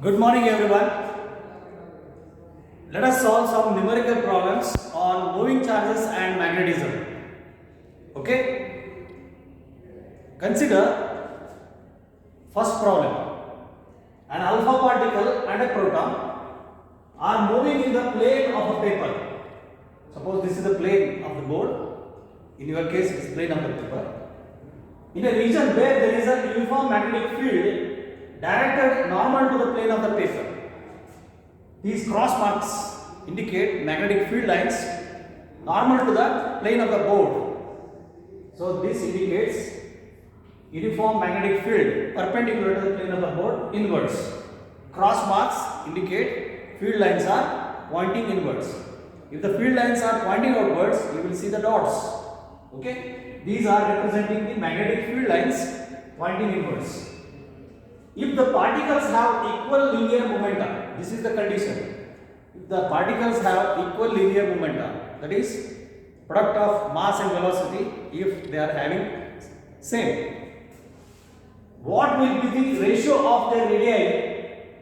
Good morning everyone. Let us solve some numerical problems on moving charges and magnetism. Okay? Consider first problem. An alpha particle and a proton are moving in the plane of a paper. Suppose this is the plane of the board. In your case, it is plane of the paper. In a region where there is a uniform magnetic field directed normal to the plane of the paper. These cross marks indicate magnetic field lines normal to the plane of the board. So this indicates uniform magnetic field perpendicular to the plane of the board inwards. Cross marks indicate field lines are pointing inwards. If the field lines are pointing outwards, you will see the dots. Okay? These are representing the magnetic field lines pointing inwards. If the particles have equal linear momentum, this is the condition. If the particles have equal linear momentum, that is product of mass and velocity, if they are having same, what will be the ratio of their radii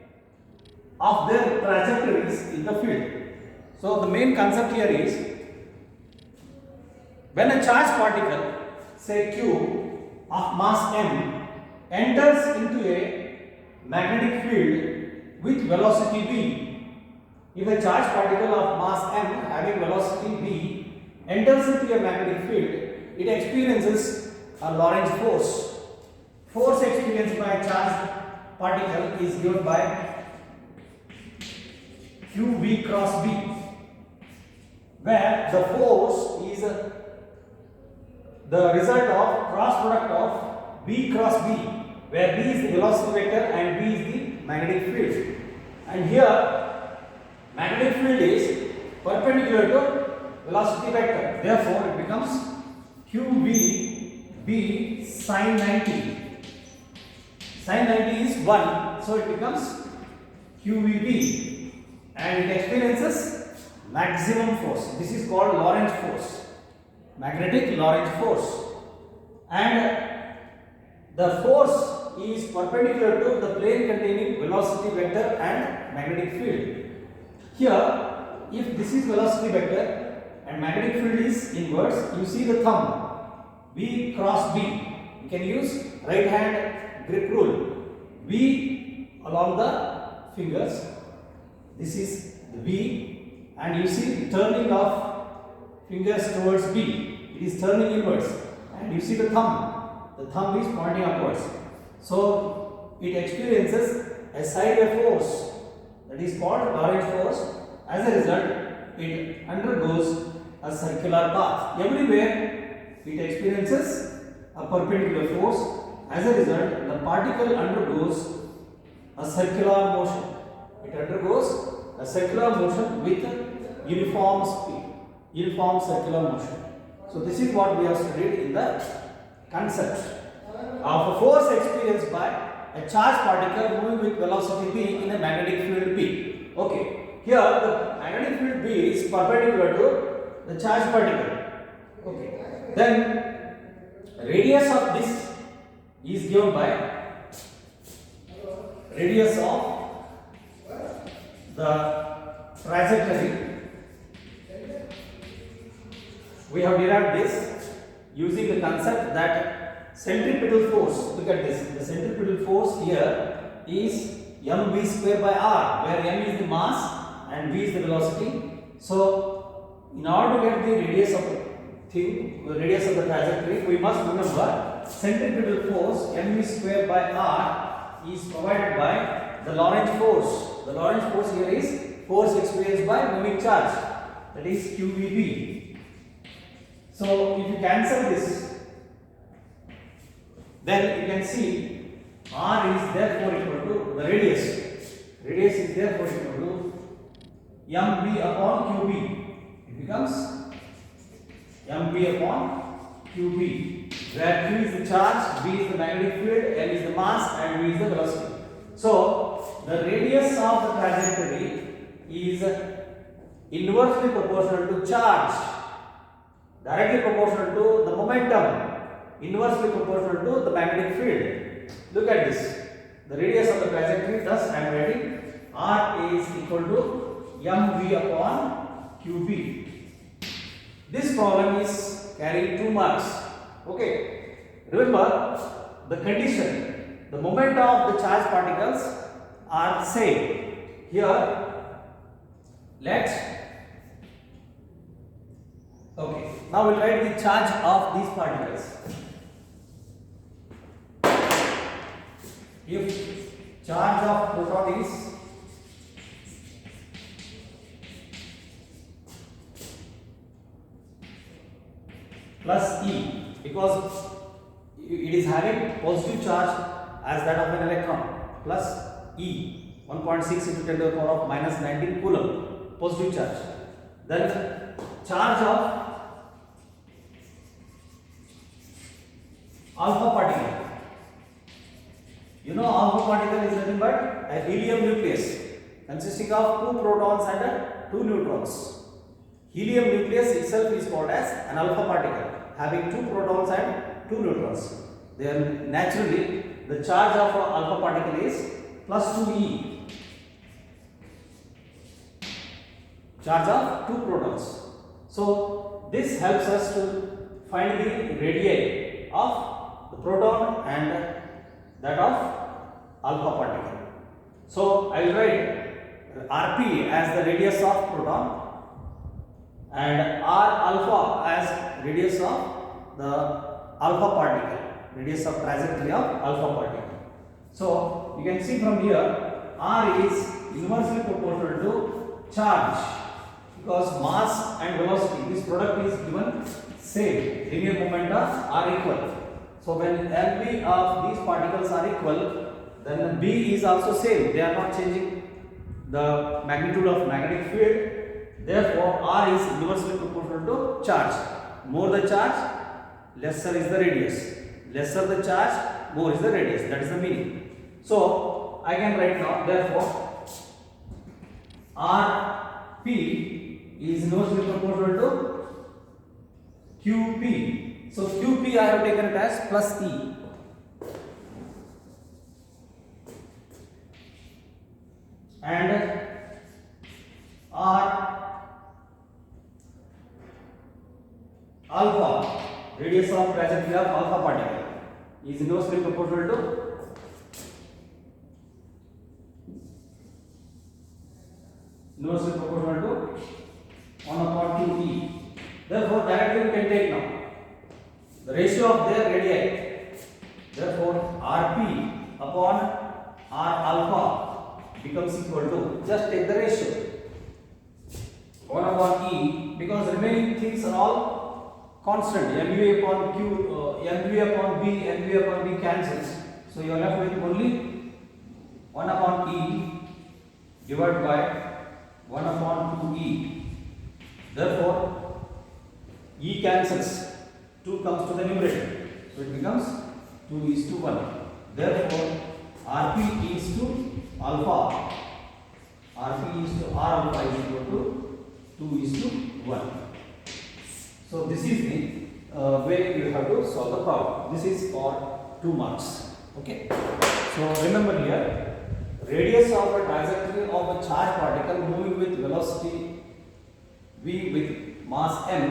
of their trajectories in the field? So the main concept here is, when a charged particle, say Q of mass m, enters into a magnetic field with velocity v. If a charged particle of mass m having velocity v enters into a magnetic field, it experiences a Lorentz force. Force experienced by a charged particle is given by QV cross B, where the force is the result of cross product of B cross B, where B is the velocity vector and B is the magnetic field. And here magnetic field is perpendicular to velocity vector. Therefore, it becomes QVB sin 90. Sin 90 is 1, so it becomes QVB, and it experiences maximum force. This is called Lorentz force, magnetic Lorentz force, and the force is perpendicular to the plane containing velocity vector and magnetic field. Here, if this is velocity vector and magnetic field is inverse, you see the thumb V cross B. You can use right hand grip rule. V along the fingers. This is the V, and you see the turning of fingers towards B. It is turning inwards, and you see the thumb. The thumb is pointing upwards. So it experiences a sideway force, that is called Lorentz force. As a result, it undergoes a circular path. Everywhere it experiences a perpendicular force. As a result, the particle undergoes a circular motion. It undergoes a circular motion with uniform speed, uniform circular motion. So this is what we have studied in the concept of a force experienced by a charged particle moving with velocity v in a magnetic field B. Okay, here the magnetic field B is perpendicular to the charged particle. Okay, then radius of this is given by radius of the trajectory. We have derived this using the concept that centripetal force, look at this, the centripetal force here is mv square by r, where m is the mass and v is the velocity. So in order to get the radius of the thing, the radius of the trajectory, we must remember centripetal force mv square by r is provided by the Lorentz force. The Lorentz force here is force experienced by moving charge, that is QVB. So if you cancel this, then you can see r is therefore equal to the radius. Radius is therefore equal to mv upon qb. It becomes mv upon qb, where q is the charge, b is the magnetic field, l is the mass, and v is the velocity. So the radius of the trajectory is inversely proportional to charge, directly proportional to the momentum, inversely proportional to the magnetic field. Look at this. The radius of the trajectory Thus I am writing R is equal to mv upon qb. This problem is carrying 2 marks. Okay. Remember the condition, the moment of the charged particles are same. Here okay, now we'll write the charge of these particles. If charge of proton is plus E, because it is having positive charge as that of an electron, plus E, 1.6 into 10 to the power of minus 19 coulomb, positive charge. Then charge of alpha particle. You know alpha particle is nothing but a helium nucleus consisting of 2 protons and 2 neutrons. Helium nucleus itself is called as an alpha particle, having 2 protons and 2 neutrons. Then naturally the charge of an alpha particle is plus 2e, charge of 2 protons. So this helps us to find the radii of the proton and that of alpha particle. So I will write Rp as the radius of proton and R alpha as radius of the alpha particle, radius of trajectory of alpha particle. So you can see from here R is inversely proportional to charge, because mass and velocity, this product is given same, linear momenta are equal. So when mv of these particles are equal, then B is also same, they are not changing the magnitude of magnetic field. Therefore R is inversely proportional to charge. More the charge, lesser is the radius. Lesser the charge, more is the radius. That is the meaning. So I can write now, therefore Rp is inversely proportional to Qp. So Qp I have taken it as plus E. And R alpha, radius of trajectory of alpha particle, is inversely proportional to inversely proportional to 1 upon 2e. Therefore directly we can take now the ratio of their radii. Therefore Rp upon R alpha becomes equal to, just take the ratio, 1 upon E, because remaining things are all constant. mv upon Q, mv upon B, mv upon B cancels. So you are left with only 1 upon E divided by 1 upon 2E. Therefore E cancels, 2 comes to the numerator, so it becomes 2:1. Therefore Rp is to alpha, Rp is to R alpha is equal to 2:1. So this is the way you have to solve the problem. This is for 2 marks. Okay. So remember here, radius of a trajectory of a charged particle moving with velocity v with mass m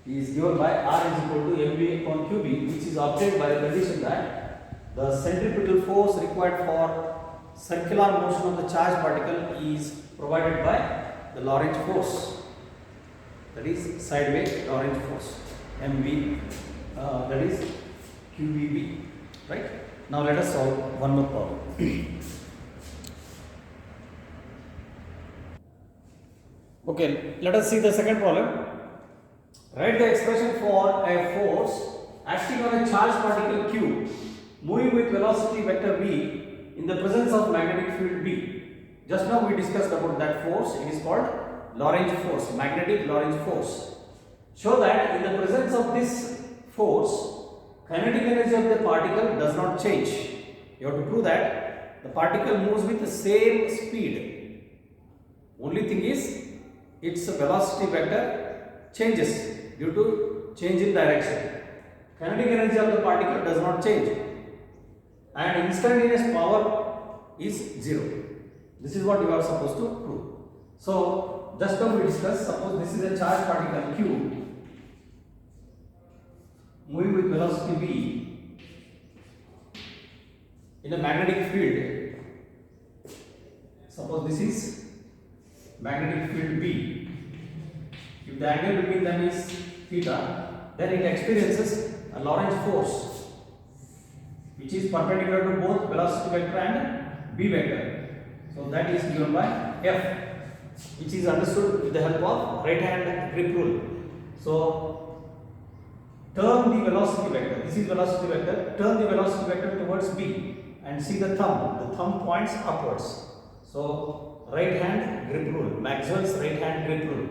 is given by R is equal to mv upon qb, which is obtained by the condition that the centripetal force required for circular motion of the charged particle is provided by the Lorentz force, that is sideways Lorentz force, mv, that is qbb, right? Now let us solve one more problem. Okay, let us see the second problem. Write the expression for a force acting on a charged particle q moving with velocity vector v in the presence of magnetic field B. Just now we discussed about that force. It is called Lorentz force, magnetic Lorentz force. Show that in the presence of this force, kinetic energy of the particle does not change. You have to prove that the particle moves with the same speed. Only thing is its velocity vector changes due to change in direction. Kinetic energy of the particle does not change, and instantaneous power is 0. This is what you are supposed to prove. So just now we discussed, suppose this is a charged particle Q moving with velocity v in a magnetic field. Suppose this is magnetic field B. If the angle between them is theta, then it experiences a Lorentz force which is perpendicular to both velocity vector and B vector. So that is given by F, which is understood with the help of right hand grip rule. So turn the velocity vector, this is velocity vector, turn the velocity vector towards B and see the thumb points upwards. So right hand grip rule, Maxwell's right hand grip rule.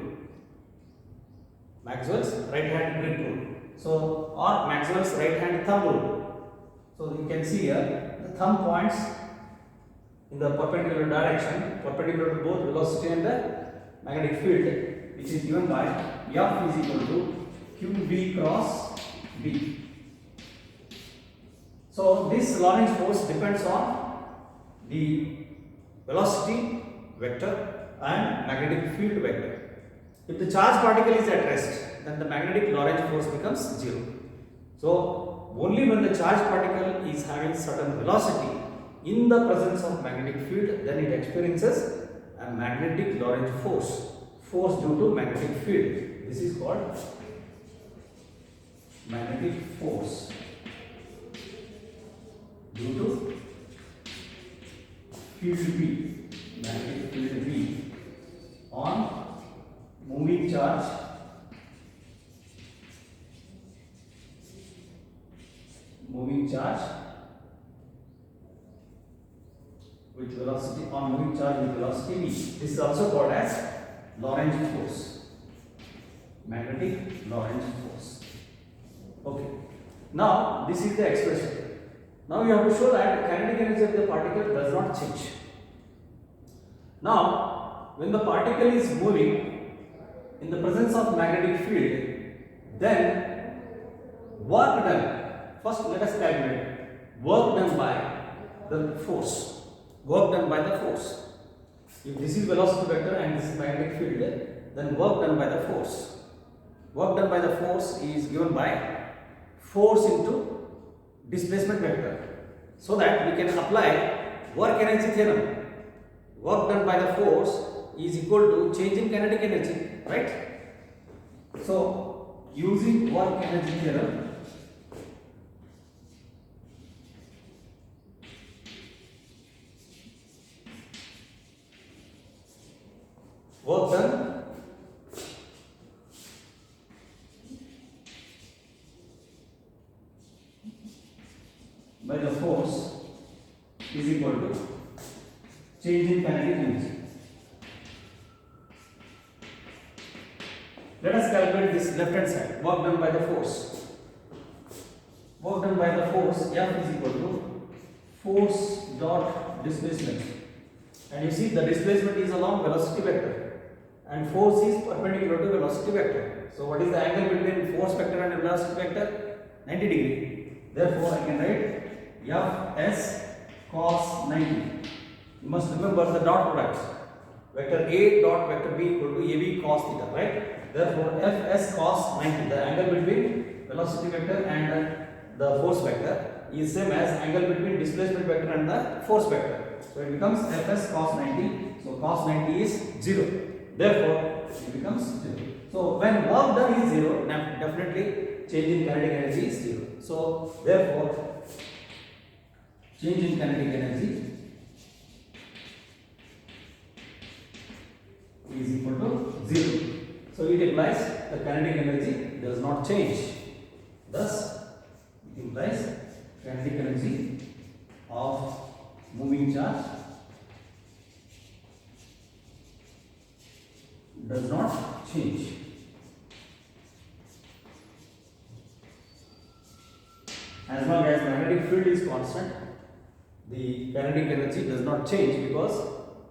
Maxwell's right hand grip rule. So, or Maxwell's right hand thumb rule. So you can see here the thumb points in the perpendicular direction, perpendicular to both velocity and the magnetic field, which is given by F is equal to QB cross B. So this Lorentz force depends on the velocity vector and magnetic field vector. If the charged particle is at rest, then the magnetic Lorentz force becomes 0. So only when the charged particle is having certain velocity in the presence of magnetic field, then it experiences a magnetic Lorentz force due to magnetic field. This is called magnetic force due to field B, magnetic field B on moving charge with velocity on moving charge with velocity v. This is also called as Lorentz force, magnetic Lorentz force. Okay. Now this is the expression. Now you have to show that kinetic energy of the particle does not change. Now when the particle is moving in the presence of magnetic field, then work done. First, let us calculate work done by the force. Work done by the force. If this is velocity vector and this is magnetic field, then work done by the force. Work done by the force is given by force into displacement vector, so that we can apply work energy theorem. Work done by the force is equal to change in kinetic energy, right? So using work energy theorem, work done by the force is equal to change in kinetic energy. Let us calculate this left hand side, work done by the force. Work done by the force, F is equal to force dot displacement. And you see the displacement is along velocity vector and force is perpendicular to velocity vector. So what is the angle between force vector and velocity vector? 90 degree. Therefore I can write Fs cos 90. You must remember the dot product. Vector A dot vector B equal to AB cos theta, right? Therefore Fs cos 90, the angle between velocity vector and the force vector is same as angle between displacement vector and the force vector. So it becomes Fs cos 90. So cos 90 is 0. Therefore it becomes 0. So when work done is 0, definitely change in kinetic energy is 0. So therefore change in kinetic energy is equal to 0. So it implies the kinetic energy does not change. Thus it implies kinetic energy of moving charge does not change. As long as magnetic field is constant, the kinetic energy does not change because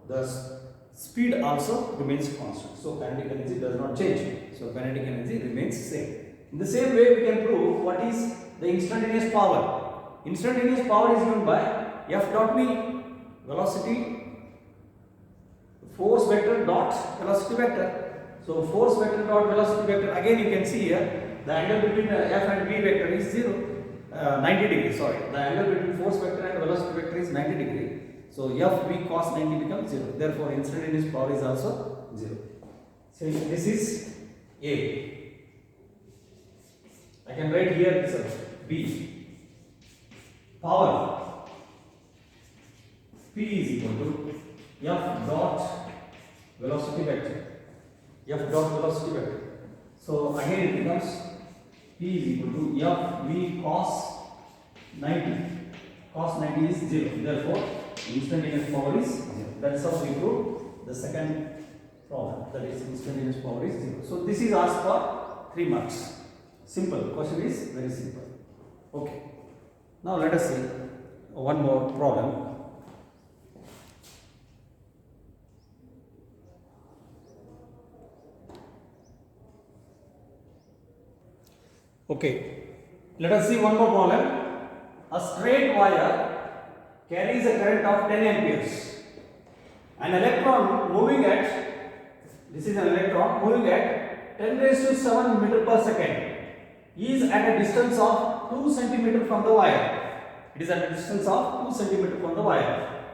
the speed also remains constant. So kinetic energy does not change. So kinetic energy remains same. In the same way, we can prove what is the instantaneous power. Instantaneous power is given by F dot V, velocity, force vector dot velocity vector. So force vector dot velocity vector, again you can see here the angle between F and V vector is 90 degree, sorry. The angle between force vector and velocity vector is 90 degree. So F V cos 90 becomes 0. Therefore instantaneous power is also 0. So this is A. I can write here itself B. Power P is equal to F dot velocity vector. F dot velocity vector. So again it becomes P is equal to F V cos 90. Cos 90 is 0. Therefore, instantaneous power is 0. That's how we prove the second problem. That is instantaneous power is 0. So this is asked for 3 marks. Simple. Question is very simple. Okay. Now let us see one more problem. Okay, let us see one more problem. A straight wire carries a current of 10 amperes. An electron moving at, this is an electron moving at 10 raised to 7 meter per second is at a distance of 2 centimeter from the wire. It is at a distance of 2 centimeter from the wire.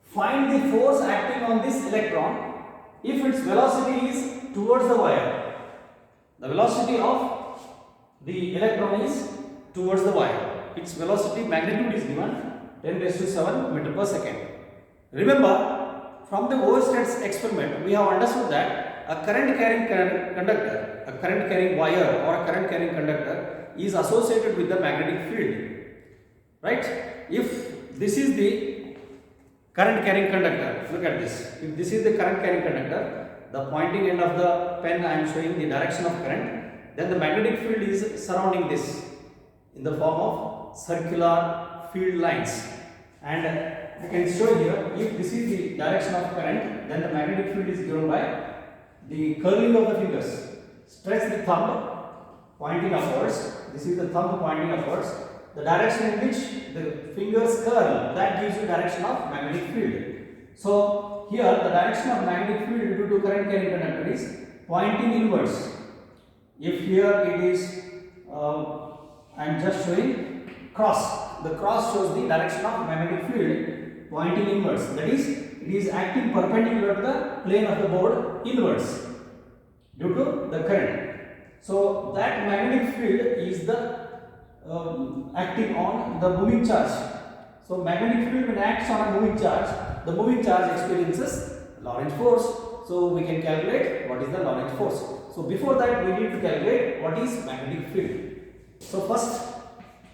Find the force acting on this electron if its velocity is towards the wire. The velocity of the electron is towards the wire. Its velocity magnitude is given 10 raised to 7 meter per second. Remember, from the Oersted experiment, we have understood that a current carrying conductor, a current carrying wire or a current carrying conductor is associated with the magnetic field. Right? If this is the current carrying conductor, look at this. If this is the current carrying conductor, the pointing end of the pen I am showing the direction of current. Then the magnetic field is surrounding this in the form of circular field lines. And I can show here, if this is the direction of current, then the magnetic field is given by the curling of the fingers. Stretch the thumb pointing upwards. This is the thumb pointing upwards. The direction in which the fingers curl, that gives you direction of magnetic field. So here the direction of magnetic field due to current carrying conductor is pointing inwards. If here it is, I am just showing cross. The cross shows the direction of magnetic field pointing inwards. That is, it is acting perpendicular to the plane of the board inwards due to the current. So that magnetic field is the acting on the moving charge. So magnetic field when acts on a moving charge, the moving charge experiences Lorentz force. So we can calculate what is the Lorentz force. So before that we need to calculate what is magnetic field. So first,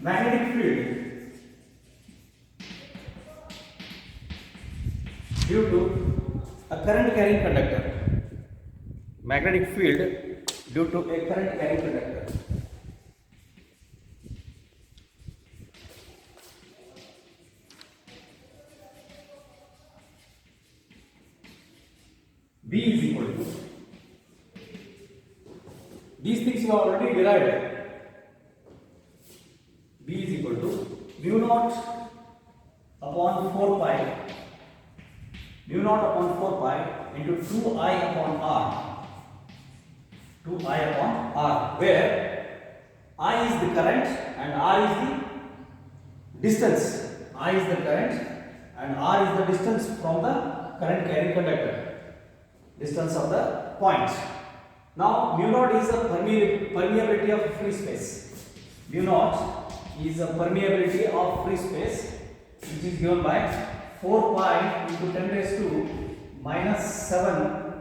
magnetic field due to a current carrying conductor. Magnetic field due to a current carrying conductor. B is equal to, these things you have already derived. B is equal to mu naught upon 4 pi, mu naught upon 4 pi into 2I upon R, 2I upon R, where I is the current and R is the distance. I is the current and R is the distance from the current carrying conductor, distance of the point. Now mu naught is a permeability of free space. Mu naught is a permeability of free space, which is given by 4 pi into 10 raised to minus 7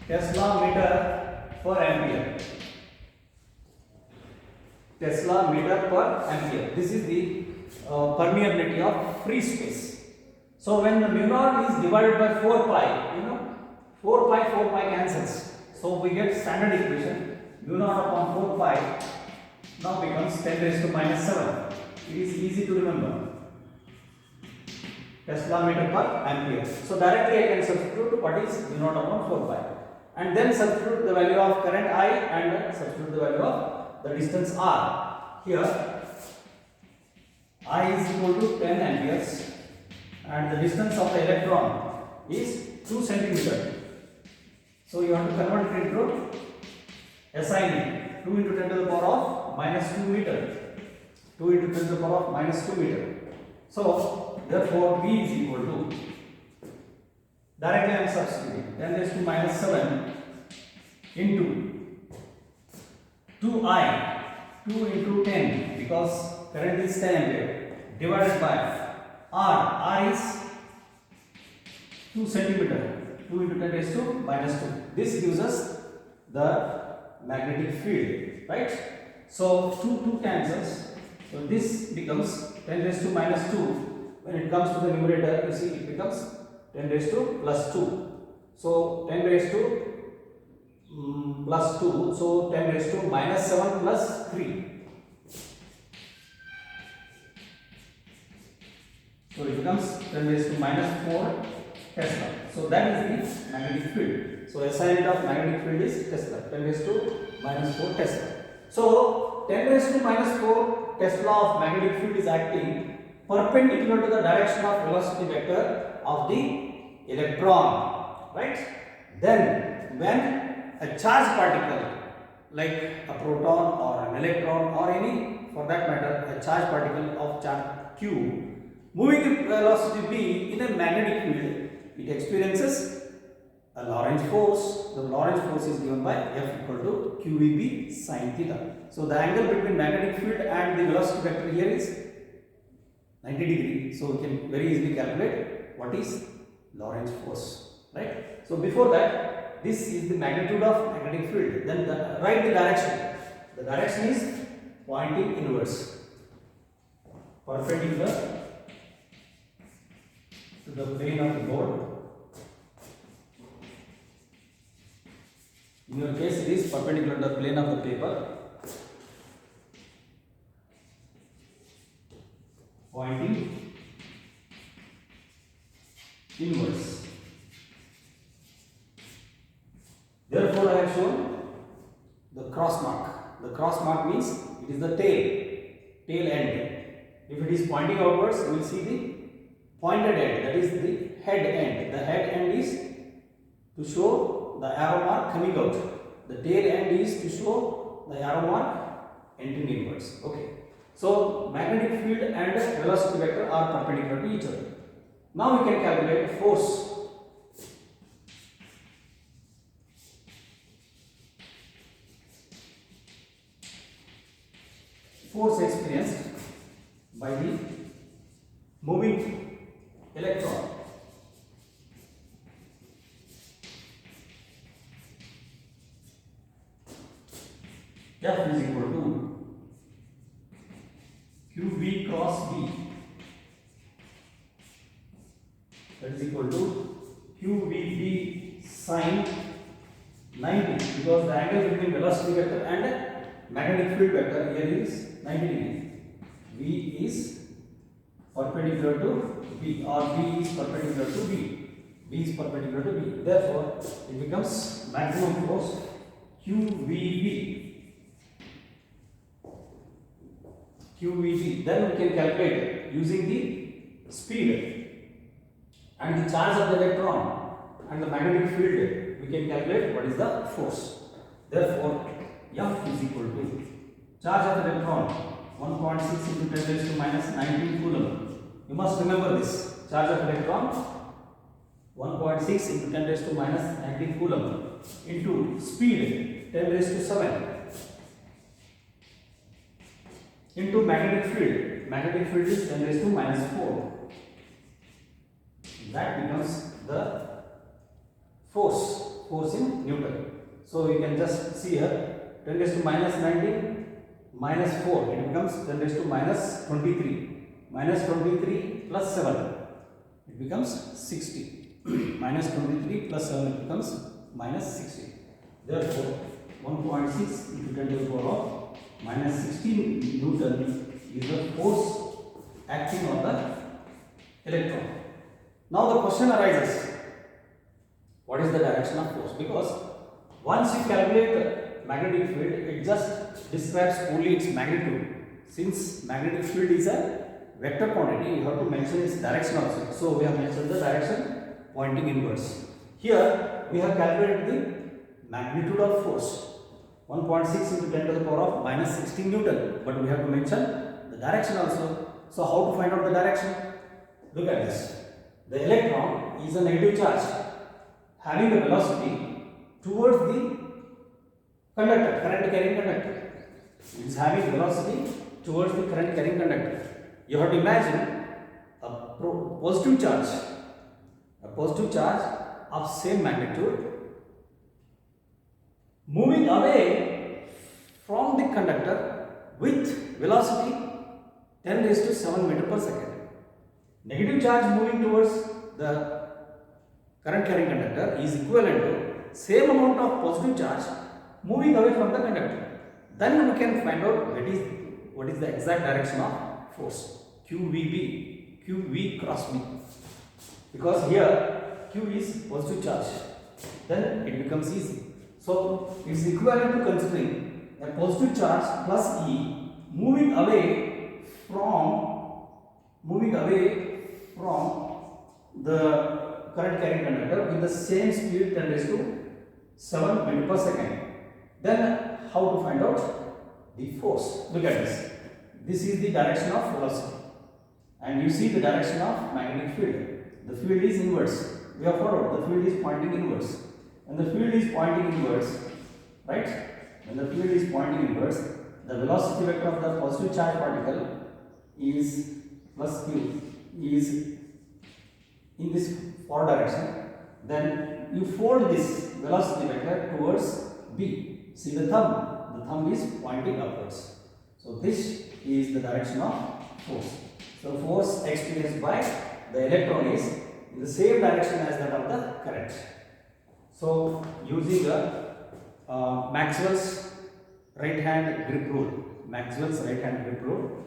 Tesla meter per ampere. Tesla meter per ampere. This is the permeability of free space. So when the mu naught is divided by 4 pi, 4 pi cancels. So we get standard equation mu naught upon 4 pi now becomes 10 raised to minus 7. It is easy to remember. Tesla meter per ampere. So directly I can substitute what is mu naught upon 4 pi. And then substitute the value of current I and substitute the value of the distance R. Here I is equal to 10 amperes and the distance of the electron is 2 centimeter. So you have to convert it into SI unit. 2 into 10 to the power of minus 2 meter. 2 into 10 to the power of minus 2 meter. So therefore V is equal to, directly I am substituting, 10 raised to minus 7 into 2I, 2 into 10, because current is 10 ampere, divided by R is 2 centimeter, 2 into 10 raised to minus 2. This gives us the magnetic field, right? So 2 cancels, so this becomes 10 raised to minus 2. When it comes to the numerator, you see it becomes 10 raised to plus 2. So 10 raised to plus 2, so 10 raised to minus 7 plus 3. So it becomes 10 raised to minus 4 Tesla. So that is the magnetic field. So SI unit of magnetic field is Tesla, 10 raised to minus 4 Tesla. So 10 raised to minus 4 Tesla of magnetic field is acting perpendicular to the direction of velocity vector of the electron, right? Then when a charged particle like a proton or an electron or any, for that matter, a charged particle of charge Q moving at velocity v in a magnetic field, it experiences a Lorentz force. The Lorentz force is given by F equal to QVB sin theta. So the angle between magnetic field and the velocity vector here is 90 degrees. So we can very easily calculate what is Lorentz force, right? So before that, this is the magnitude of magnetic field. Then write the direction. The direction is pointing inwards, perpendicular to the plane of the board. In your case, it is perpendicular to the plane of the paper, pointing inwards. Therefore, I have shown the cross mark. The cross mark means it is the tail end. If it is pointing outwards, we will see the pointed end, that is the head end. The head end is to show the arrow mark coming out. The tail end is to show the arrow mark entering inwards. Okay. So magnetic field and velocity vector are perpendicular to each other. Now we can calculate force. Force experienced by the moving electron. F is equal to QV cross V, that is equal to QVB sin 90, because the angle between velocity vector and magnetic field vector here is 90 degree. V is perpendicular to V, or V is perpendicular to V. V is perpendicular to V. Therefore, it becomes maximum force QVB. QVB. Then we can calculate using the speed and the charge of the electron and the magnetic field. We can calculate what is the force. Therefore, F is equal to charge of the electron 1.6 into 10 raised to minus 19 coulomb. You must remember this. Charge of electron 1.6 into 10 raised to minus 19 coulomb into speed 10 raised to 7 into magnetic field. Magnetic field is 10 raised to minus 4. That becomes the force in Newton. So you can just see here 10 raised to minus 19 minus 4, it becomes 10 raised to minus 23. Minus 23 plus 7, it becomes 60. Minus 23 plus 7, it becomes minus 60. Therefore, 1.6 into 10 to the power of minus 16 Newton is the force acting on the electron. Now the question arises, what is the direction of force? Because once you calculate magnetic field, it just describes only its magnitude. Since magnetic field is a vector quantity, you have to mention its direction also. So we have mentioned the direction pointing inwards. Here we have calculated the magnitude of force, 1.6 into 10 to the power of minus 16 Newton. But we have to mention the direction also. So how to find out the direction? Look at this. The electron is a negative charge having a velocity towards the conductor, current carrying conductor. It is having velocity towards the current carrying conductor. You have to imagine a positive charge of same magnitude moving away from the conductor with velocity 10 raised to 7 meter per second. Negative charge moving towards the current carrying conductor is equivalent to same amount of positive charge moving away from the conductor. Then we can find out what is the exact direction of force, QV cross B. Because here Q is positive charge, then it becomes easy. So it is equivalent to considering a positive charge plus E moving away from the current carrying conductor with the same speed 10 raised to 7 meter per second. Then how to find out the force? Look at this. This is the direction of velocity, and you see the direction of magnetic field. The field is inverse. We have followed. The field is pointing inwards. When the field is pointing inwards, right? When the field is pointing inwards, the velocity vector of the positive charge particle is plus Q is in this forward direction. Then you fold this velocity vector towards B. See the thumb. The thumb is pointing upwards. So this is the direction of force. So force experienced by the electron is in the same direction as that of the current. So using the Maxwell's right hand grip rule. Maxwell's right hand grip rule.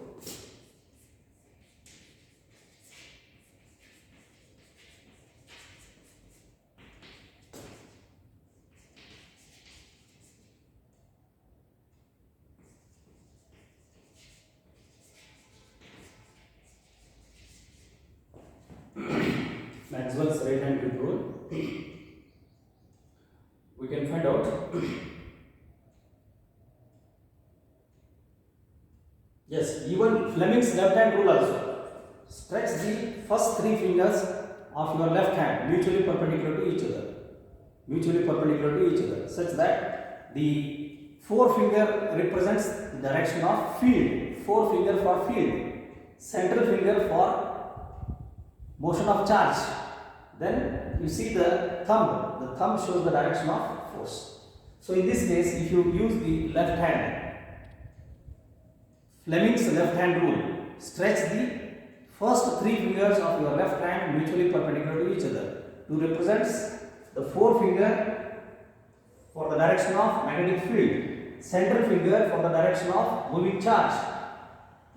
Maxwell's right hand grip rule. We can find out. Yes, even Fleming's left hand rule also. Stretch the first three fingers of your left hand mutually perpendicular to each other. Mutually perpendicular to each other, such that the forefinger represents the direction of field. Forefinger for field. Central finger for motion of charge. Then you see the thumb. The thumb shows the direction of force. So in this case, if you use the left hand, Fleming's left hand rule, stretch the first three fingers of your left hand mutually perpendicular to each other to represent the forefinger for the direction of magnetic field, central finger for the direction of moving charge.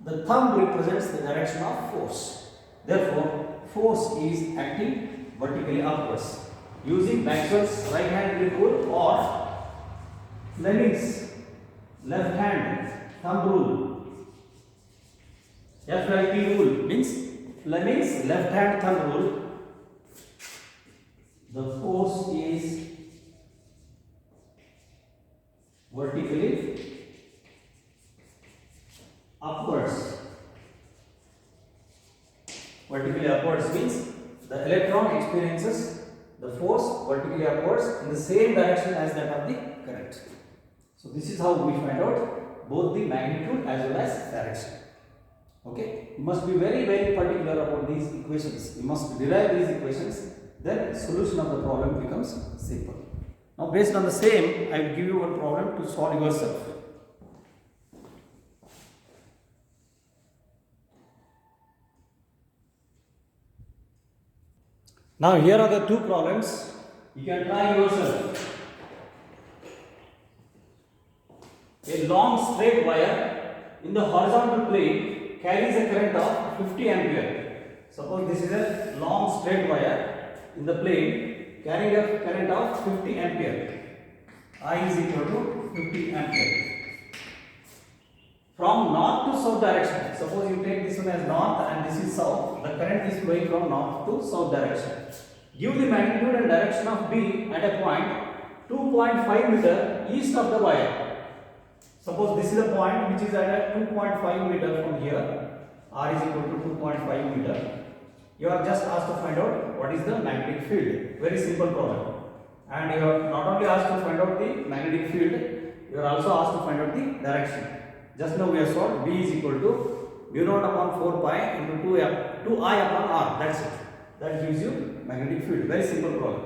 The thumb represents the direction of force. Therefore, force is acting vertically upwards. Using Maxwell's right hand grip rule or Fleming's left hand thumb rule. FLT rule means Fleming's left hand thumb rule. The force is vertically upwards. Vertically upwards means the electron experiences the force vertically upwards in the same direction as that of the current. So this is how we find out both the magnitude as well as direction. Okay, you must be very particular about these equations. You must derive these equations, then solution of the problem becomes simple. Now based on the same, I will give you one problem to solve yourself. Now here are the two problems. You can try yourself. A long straight wire in the horizontal plane carries a current of 50 ampere. Suppose this is a long straight wire in the plane carrying a current of 50 ampere. I is equal to 50 ampere. from north to south direction. Suppose you take this one as north and this is south. The current is flowing from north to south direction. Give the magnitude and direction of B at a point 2.5 meter east of the wire. Suppose this is a point which is at a 2.5 meter from here. R is equal to 2.5 meter. You are just asked to find out what is the magnetic field. Very simple problem. And you are not only asked to find out the magnetic field, you are also asked to find out the direction. Just now we have solved B is equal to mu naught upon 4 pi into 2I upon R. That's it. That gives you magnetic field. Very simple problem.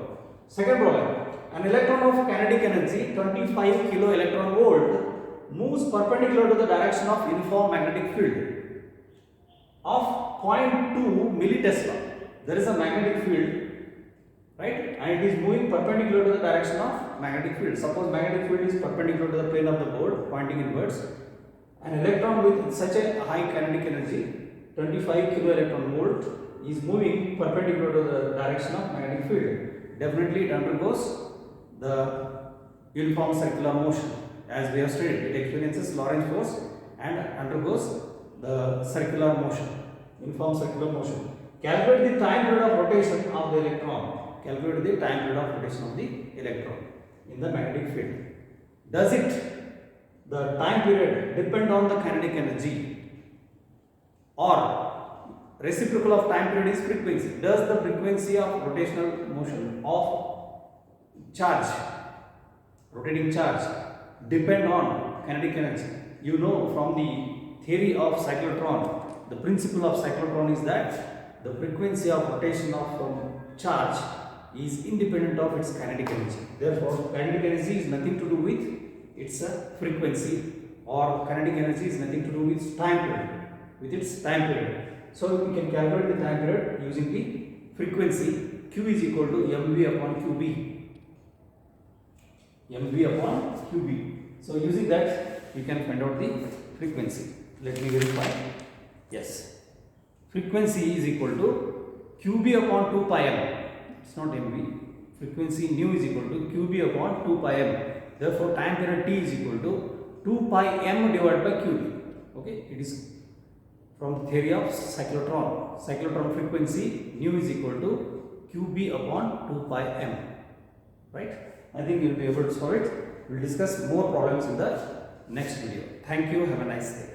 Second problem. An electron of kinetic energy 25 kilo electron volt moves perpendicular to the direction of uniform magnetic field of 0.2 millitesla. There is a magnetic field, right? And it is moving perpendicular to the direction of magnetic field. Suppose magnetic field is perpendicular to the plane of the board, pointing inwards. An electron with such a high kinetic energy, 25 kilo electron volt, is moving perpendicular to the direction of magnetic field. Definitely it undergoes the uniform circular motion. As we have studied, it experiences Lorentz force and undergoes the circular motion, uniform circular motion. Calculate the time period of rotation of the electron. Calculate the time period of rotation of the electron in the magnetic field. Does the time period depend on the kinetic energy, or reciprocal of time period is frequency? Does the frequency of rotational motion of charge, rotating charge, depend on kinetic energy? You know from the theory of cyclotron, the principle of cyclotron is that the frequency of rotation of charge is independent of its kinetic energy. Therefore, kinetic energy is nothing to do with its frequency, or kinetic energy is nothing to do with its time period, So we can calculate the time period using the frequency. Q is equal to mv upon qb. mv upon qb. So using that, we can find out the frequency. Let me verify. Yes. Frequency is equal to qb upon 2 pi m. It's not mv. Frequency nu is equal to qb upon 2 pi m. Therefore, time period t is equal to 2 pi m divided by qb. Okay. It is from the theory of cyclotron. Cyclotron frequency nu is equal to qb upon 2 pi m. Right. I think you will be able to solve it. We will discuss more problems in the next video. Thank you. Have a nice day.